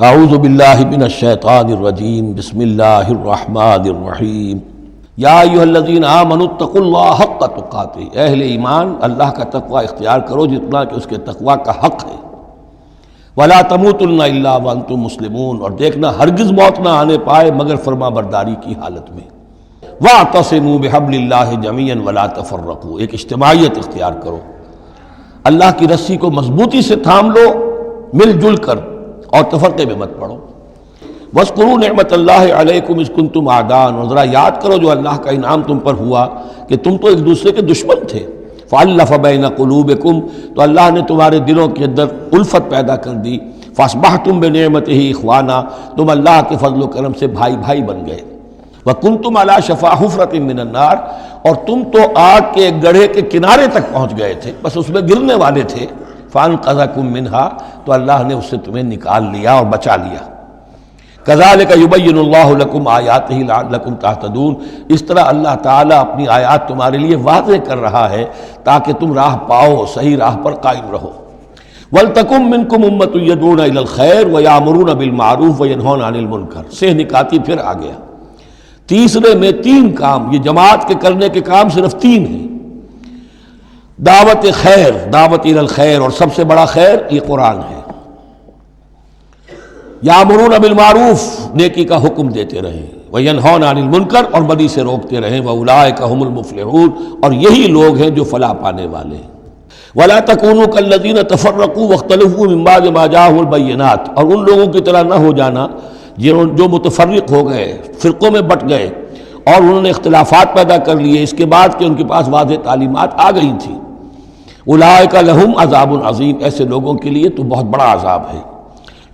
اعوذ باللہ من الشیطان الرجیم بسم اللہ الرحمن الرحیم یا ایھا الذین آمنوا اتقوا اللہ حق تقاتہ، اہل ایمان اللہ کا تقوی اختیار کرو جتنا کہ اس کے تقوی کا حق ہے۔ ولا تموتن الا وانتم مسلمون، اور دیکھنا ہرگز موت نہ آنے پائے مگر فرما برداری کی حالت میں۔ واعتصموا بحبل اللہ جميعا ولا تفرقوا، ایک اجتماعیت اختیار کرو، اللہ کی رسی کو مضبوطی سے تھام لو، مل جل کر، اور تفرقے میں مت پڑو۔ وَاذْكُرُوا نِعْمَةَ اللَّهِ عَلَيْكُمْ إِذْ كُنْتُمْ أَعْدَاءً، اور ذرا یاد کرو جو اللہ کا انعام تم پر ہوا کہ تم تو ایک دوسرے کے دشمن تھے۔ فَأَلَّفَ بَيْنَ قُلُوبِكُمْ، تو اللہ نے تمہارے دلوں کے اندر الفت پیدا کر دی۔ فَأَصْبَحْتُمْ بِنِعْمَتِهِ إِخْوَانًا، تم اللہ کے فضل و کرم سے بھائی بھائی بن گئے۔ وَكُنْتُمْ عَلَى شَفَا حُفْرَةٍ مِّنَ النَّارِ، اور تم تو آگ کے ایک گڑھے کے کنارے تک پہنچ گئے تھے، بس اس میں گرنے والے تھے۔ فَأَنْقَذَكُم مِّنْهَا، تو اللہ نے اس سے تمہیں نکال لیا اور بچا لیا۔ كَذَلِكَ يُبَيِّنُ اللَّهُ لَكُمْ آيَاتِهِ لَعَلَّكُمْ تَهْتَدُونَ، اس طرح اللہ تعالیٰ اپنی آیات تمہارے لیے واضح کر رہا ہے تاکہ تم راہ پاؤ، صحیح راہ پر قائم رہو۔ وَلْتَكُن مِّنكُمْ أُمَّةٌ يَدْعُونَ إِلَى الْخَيْرِ وَيَأْمُرُونَ بِالْمَعْرُوفِ وَيَنْهَوْنَ عَنِ الْمُنكَرِ، سے نکاتی پھر آ گیا۔ تیسرے میں تین کام، یہ جماعت کے کرنے کے کام صرف تین ہیں۔ دعوت خیر، دعوت الی الخیر، اور سب سے بڑا خیر یہ قرآن ہے۔ یامرون بالمعروف، نیکی کا حکم دیتے رہیں، وینہون عن المنکر، اور بدی سے روکتے رہیں، واولئک هم المفلحون، اور یہی لوگ ہیں جو فلاح پانے والے ہیں۔ ولا تکونوا کالذین تفرقوا واختلفوا من بعد ما جاءهم البینات، اور ان لوگوں کی طرح نہ ہو جانا جو متفرق ہو گئے، فرقوں میں بٹ گئے، اور انہوں نے اختلافات پیدا کر لیے اس کے بعد کہ ان کے پاس واضح تعلیمات آ گئی تھیں۔ اولئک لہم عذاب عظیم، ایسے لوگوں کے لیے تو بہت بڑا عذاب ہے۔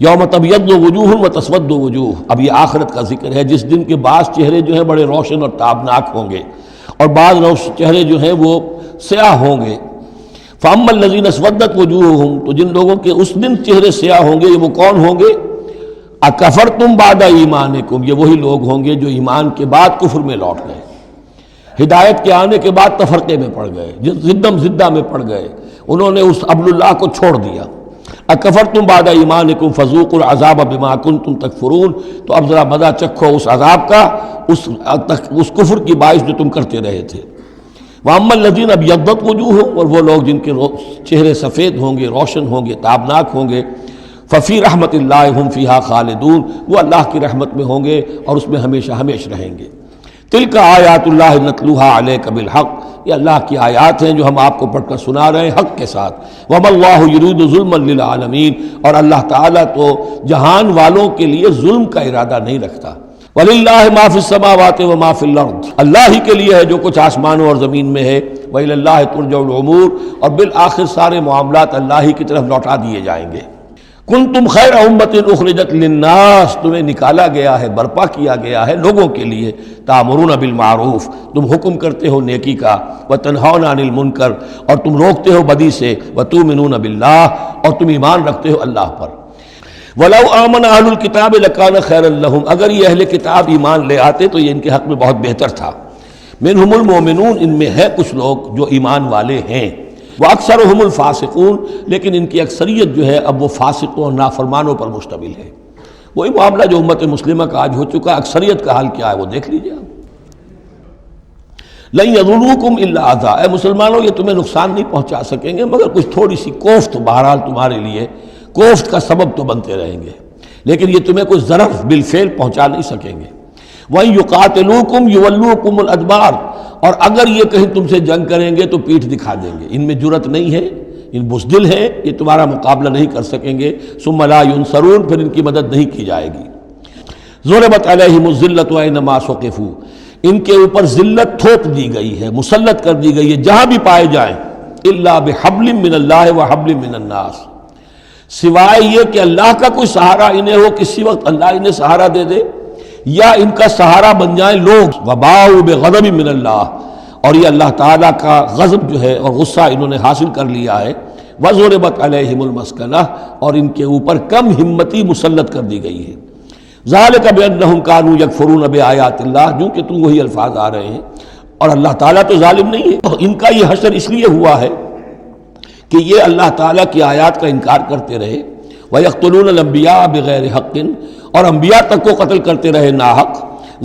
یوم تبیض وجوہ وتسود وجوہ، اب یہ آخرت کا ذکر ہے، جس دن کے بعض چہرے جو ہیں بڑے روشن اور تابناک ہوں گے، اور بعض چہرے جو ہیں وہ سیاہ ہوں گے۔ فاما الذین اسودت وجوہہم، تو جن لوگوں کے اس دن چہرے سیاہ ہوں گے، یہ وہ کون ہوں گے؟ اکفرتم بعد ایمانکم، یہ وہی لوگ ہوں گے جو ایمان کے بعد کفر میں لوٹ گئے، ہدایت کے آنے کے بعد تفرقے میں پڑ گئے، زدہ میں پڑ گئے، انہوں نے اس عبد اللہ کو چھوڑ دیا۔ اکفرتم بعد ایمانکم فذوقوا العذاب بما کنتم تکفرون، تو اب ذرا مزہ چکھو اس عذاب کا، اس کفر کی باعث جو تم کرتے رہے تھے۔ واما الذین ابیضت وجوہہم، اور وہ لوگ جن کے چہرے سفید ہوں گے، روشن ہوں گے، تابناک ہوں گے، ففی رحمت اللہ ہم فیہا خالدون، وہ اللہ کی رحمت میں ہوں گے اور اس میں ہمیشہ ہمیشہ رہیں گے۔ تلک آیات اللہ نتلوہا علیک بالحق، یہ اللہ کی آیات ہیں جو ہم آپ کو پڑھ کر سنا رہے ہیں حق کے ساتھ۔ وما اللہ یرید ظلما للعالمین، اور اللہ تعالیٰ تو جہان والوں کے لیے ظلم کا ارادہ نہیں رکھتا۔ وَلِلَّهِ مَا فِي السَّمَاوَاتِ وَمَا فِي الْأَرْضِ، اللہ ہی کے لیے ہے جو کچھ آسمانوں اور زمین میں ہے۔ وَإِلَى اللَّهِ تُرْجَعُ الْأُمُورُ، اور بالآخر سارے معاملات اللہ ہی کی طرف لوٹا دیے جائیں گے۔ کنتم خیر امت اخرجت للناس، تمہیں نکالا گیا ہے، برپا کیا گیا ہے لوگوں کے لیے۔ تامرون بالمعروف، تم حکم کرتے ہو نیکی کا، وتنہون عن المنکر، اور تم روکتے ہو بدی سے، وتؤمنون باللہ، اور تم ایمان رکھتے ہو اللہ پر۔ ولو آمن اہل الکتاب لکان خیرا لہم، اگر یہ اہل کتاب ایمان لے آتے تو یہ ان کے حق میں بہت بہتر تھا۔ منہم المؤمنون، ان میں ہے کچھ لوگ جو ایمان والے ہیں، وَأَكْثَرُهُمُ الْفَاسِقُونَ، لیکن ان کی اکثریت جو ہے اب وہ فاسقوں اور نافرمانوں پر مشتمل ہے۔ وہی معاملہ جو امت مسلمہ کا آج ہو چکا، اکثریت کا حال کیا ہے وہ دیکھ لیجیے آپ۔ لَن يَضُرُّوكُمْ إِلَّا أَذًى، اے مسلمانوں یہ تمہیں نقصان نہیں پہنچا سکیں گے مگر کچھ تھوڑی سی کوفت، بہرحال تمہارے لیے کوفت کا سبب تو بنتے رہیں گے، لیکن یہ تمہیں کوئی ضرر بالفعل پہنچا نہیں سکیں گے۔ وَإِن يُقَاتِلُوكُمْ يُوَلُّوكُمُ الْأَدْبَارَ، اور اگر یہ کہیں تم سے جنگ کریں گے تو پیٹھ دکھا دیں گے، ان میں جرت نہیں ہے، ان بزدل ہیں، یہ تمہارا مقابلہ نہیں کر سکیں گے۔ ثم لا ينصرون، پھر ان کی مدد نہیں کی جائے گی۔ ضربت علیہم الذلۃ اینما ثقفوا، ان کے اوپر ذلت تھوپ دی گئی ہے، مسلط کر دی گئی ہے جہاں بھی پائے جائیں۔ الا بحبل من اللہ وحبل من الناس، سوائے یہ کہ اللہ کا کوئی سہارا انہیں ہو، کسی وقت اللہ انہیں سہارا دے دے، یا ان کا سہارا بن جائیں لوگ۔ وباؤ بغضب من اللہ، اور یہ اللہ تعالیٰ کا غضب جو ہے اور غصہ انہوں نے حاصل کر لیا ہے۔ وضربت علیہم المسکنہ، اور ان کے اوپر کم ہمتی مسلط کر دی گئی ہے۔ ذالک بانہم کانوا یکفرون بآیات اللہ، جو کہ تم وہی الفاظ آ رہے ہیں، اور اللہ تعالیٰ تو ظالم نہیں ہے۔ ان کا یہ حشر اس لیے ہوا ہے کہ یہ اللہ تعالیٰ کی آیات کا انکار کرتے رہے، وَيَقْتُلُونَ الْأَنْبِيَاءَ بِغَيْرِ حَقٍّ، اور انبیاء تک کو قتل کرتے رہے ناحق،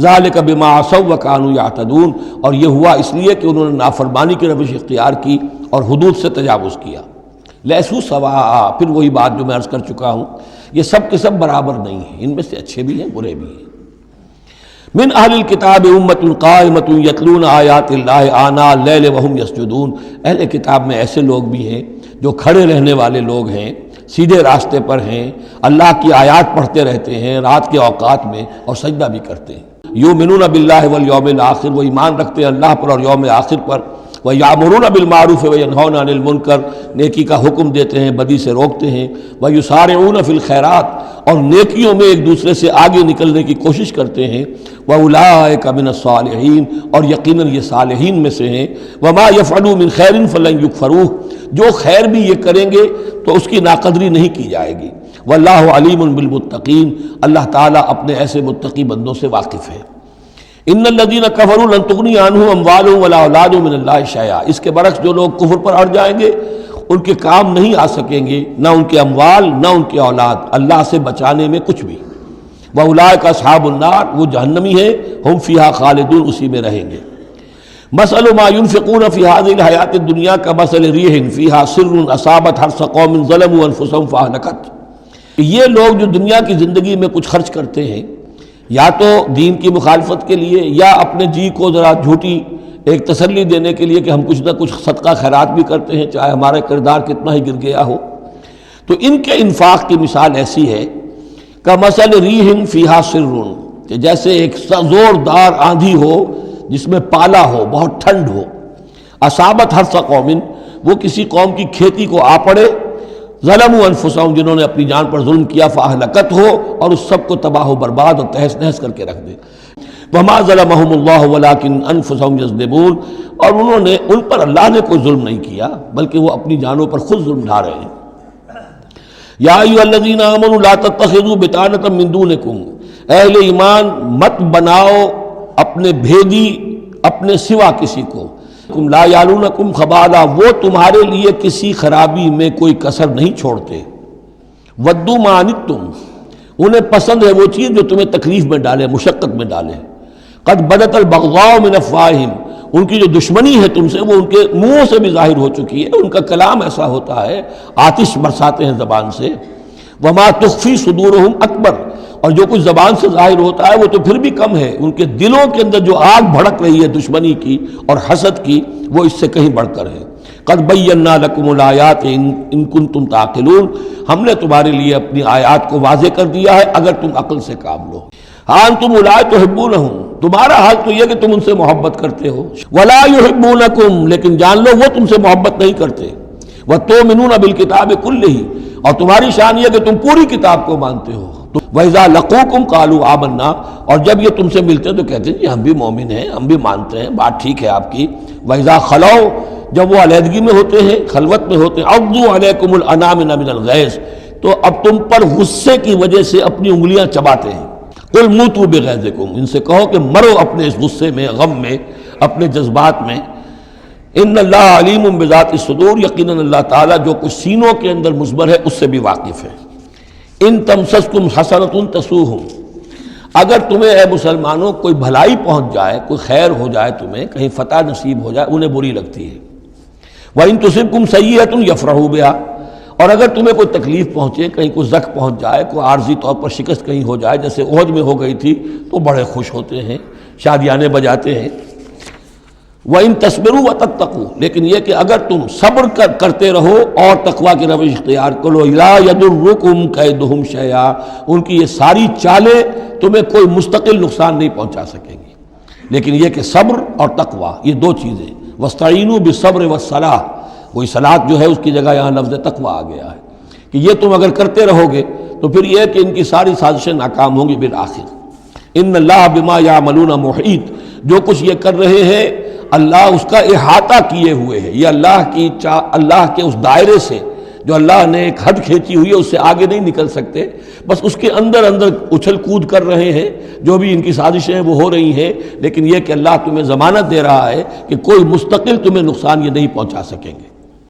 ذَلِكَ بِمَا عَصَوْا وَكَانُوا يَعْتَدُونَ، اور یہ ہوا اس لیے کہ انہوں نے نافرمانی کی روش اختیار کی اور حدود سے تجاوز کیا۔ لیسوا سواء، پھر وہی بات جو میں عرض کر چکا ہوں، یہ سب کے سب برابر نہیں ہیں، ان میں سے اچھے بھی ہیں برے بھی ہیں۔ من اہل الکتاب امۃ قائمۃ یتلون آیات اللہ آناء اللیل وہم یسجدون، اہل کتاب میں ایسے لوگ بھی ہیں جو کھڑے رہنے والے لوگ ہیں، سیدھے راستے پر ہیں، اللہ کی آیات پڑھتے رہتے ہیں رات کے اوقات میں اور سجدہ بھی کرتے ہیں۔ یؤمنون باللہ والیوم الآخر، وہ ایمان رکھتے ہیں اللہ پر اور یوم آخر پر۔ وَيَأْمُرُونَ بِالْمَعْرُوفِ وَيَنْهَوْنَ عَنِ الْمُنْكَرِ، نیکی کا حکم دیتے ہیں بدی سے روکتے ہیں۔ وَيُسَارِعُونَ فِي الْخَيْرَاتِ، اور نیکیوں میں ایک دوسرے سے آگے نکلنے کی کوشش کرتے ہیں۔ وَأُولَٰئِكَ مِنَ الصَّالِحِينَ، اور یقیناً یہ صالحین میں سے ہیں۔ وَمَا يَفْعَلُوا مِنْ خَيْرٍ فَلَنْ يُكْفَرُوهُ، جو خیر بھی یہ کریں گے تو اس کی ناقدری نہیں کی جائے گی۔ وَاللَّهُ عَلِيمٌ بِالْمُتَّقِينَ، اللہ تعالیٰ اپنے ایسے متقی بندوں سے واقف ہے۔ ان الذین کفروا لن تغنی عنہم اموالہم ولا اولادہم من اللہ شیئا، اس کے برعکس جو لوگ کفر پر اڑ جائیں گے ان کے کام نہیں آ سکیں گے، نہ ان کے اموال نہ ان کے اولاد اللہ سے بچانے میں کچھ بھی۔ واولئک اصحاب النار، وہ جہنمی ہیں، ہم فیہا خالدون، اسی میں رہیں گے۔ مثل ما ينفقون فی هذه الحیاۃ الدنیا کمثل ریح فیہا سر اصابت حرث قوم ظلموا انفسهم فاہلکت، یہ لوگ جو دنیا کی زندگی میں کچھ خرچ کرتے ہیں یا تو دین کی مخالفت کے لیے یا اپنے جی کو ذرا جھوٹی ایک تسلی دینے کے لیے کہ ہم کچھ نہ کچھ صدقہ خیرات بھی کرتے ہیں چاہے ہمارا کردار کتنا ہی گر گیا ہو، تو ان کے انفاق کی مثال ایسی ہے کمثل ریح فیہا سر، کہ جیسے ایک زوردار آندھی ہو جس میں پالا ہو، بہت ٹھنڈ ہو، اصابت حرث قوم، وہ کسی قوم کی کھیتی کو آ پڑے، ظلموا انفسہم، جنہوں نے اپنی جان پر ظلم کیا، فاہلکت ہو، اور اس سب کو تباہ و برباد اور تہس نہس کر کے رکھ دے۔ وما ظلمہم اللہ ولکن انفسہم یظلمون، اور انہوں نے ان پر اللہ نے کوئی ظلم نہیں کیا بلکہ وہ اپنی جانوں پر خود ظلم ڈھا رہے ہیں۔ یا ایھا الذین آمنوا لا تتخذوا بطانۃ من دونکم، اہل ایمان مت بناؤ اپنے بھیدی اپنے سوا کسی کو، لا یالونکم خبالا، وہ تمہارے لیے کسی خرابی میں کوئی کسر نہیں چھوڑتے، ودوا ما عنتم، انہیں پسند ہے وہ چیز جو تمہیں تکلیف میں ڈالے، مشقت میں ڈالے۔ قد بدت البغضاء من افواہہم، ان کی جو دشمنی ہے تم سے وہ ان کے منہوں سے بھی ظاہر ہو چکی ہے، ان کا کلام ایسا ہوتا ہے، آتش برساتے ہیں زبان سے۔ وما تخفی صدورہم اکبر، اور جو کچھ زبان سے ظاہر ہوتا ہے وہ تو پھر بھی کم ہے، ان کے دلوں کے اندر جو آگ بھڑک رہی ہے دشمنی کی اور حسد کی وہ اس سے کہیں بڑھ کر ہے۔ قد بینا لکم الآیات ان کنتم تعقلون، ہم نے تمہارے لیے اپنی آیات کو واضح کر دیا ہے اگر تم عقل سے کام لو۔ ہاں انتم اولئک تحبونہم، تمہارا حال تو یہ کہ تم ان سے محبت کرتے ہو، ولا یحبونکم، لیکن جان لو وہ تم سے محبت نہیں کرتے۔ وتؤمنون بالکتاب کلہ، اور تمہاری شان یہ کہ تم پوری کتاب کو مانتے ہو۔ وَإِذَا لَقُوكُمْ قَالُوا آمَنَّا، اور جب یہ تم سے ملتے ہیں تو کہتے ہیں جی ہم بھی مومن ہیں، ہم بھی مانتے ہیں، بات ٹھیک ہے آپ کی۔ وَإِذَا خَلَوْا، جب وہ علیحدگی میں ہوتے ہیں، خلوت میں ہوتے ہیں، عَضُّوا عَلَيْكُمُ الْأَنَامِلَ مِنَ الْغَيْظِ، تو اب تم پر غصے کی وجہ سے اپنی انگلیاں چباتے ہیں۔ قُلْ مُوتُوا بِغَيْظِكُمْ، ان سے کہو کہ مرو اپنے اس غصے میں، غم میں، اپنے جذبات میں۔ ان اللہ علیم بذات الصدور، یقیناً اللہ تعالیٰ جو کچھ سینوں کے اندر مضمر ہے اس سے بھی واقف ہے۔ ان تمسسکم حسنۃ تسؤہم، اگر تمہیں اے مسلمانوں کوئی بھلائی پہنچ جائے، کوئی خیر ہو جائے، تمہیں کہیں فتح نصیب ہو جائے، انہیں بری لگتی ہے۔ وَإِن تُصِبْكُمْ سَیِّئَةٌ یفرحوا بِہَا، اور اگر تمہیں کوئی تکلیف پہنچے، کہیں کوئی زخم پہنچ جائے، کوئی عارضی طور پر شکست کہیں ہو جائے جیسے احد میں ہو گئی تھی، تو بڑے خوش ہوتے ہیں، شادیانے بجاتے ہیں۔ وَإِن تَصْبِرُوا وَتَتَّقُوا، لیکن یہ کہ اگر تم صبر کرتے رہو اور تقوی کی روش اختیار کرو، لَا يَضُرُّكُمْ كَيْدُهُمْ شَيْئًا، ان کی یہ ساری چالیں تمہیں کوئی مستقل نقصان نہیں پہنچا سکیں گی۔ لیکن یہ کہ صبر اور تقوی یہ دو چیزیں، وَاسْتَعِینُوا بِالصَّبْرِ وَالصَّلَاةِ، وہی صلاۃ جو ہے اس کی جگہ یہاں لفظ تقوی آ گیا ہے کہ یہ تم اگر کرتے رہو گے تو پھر یہ کہ ان کی ساری سازشیں ناکام ہوں گی بالآخر۔ ان اللہ بما یعملون محیط، جو کچھ یہ کر رہے ہیں اللہ اس کا احاطہ کیے ہوئے ہے، یہ اللہ کے اس دائرے سے جو اللہ نے ایک حد کھینچی ہوئی ہے اس سے آگے نہیں نکل سکتے، بس اس کے اندر اچھل کود کر رہے ہیں، جو بھی ان کی سازشیں وہ ہو رہی ہیں، لیکن یہ کہ اللہ تمہیں ضمانت دے رہا ہے کہ کوئی مستقل تمہیں نقصان یہ نہیں پہنچا سکیں گے۔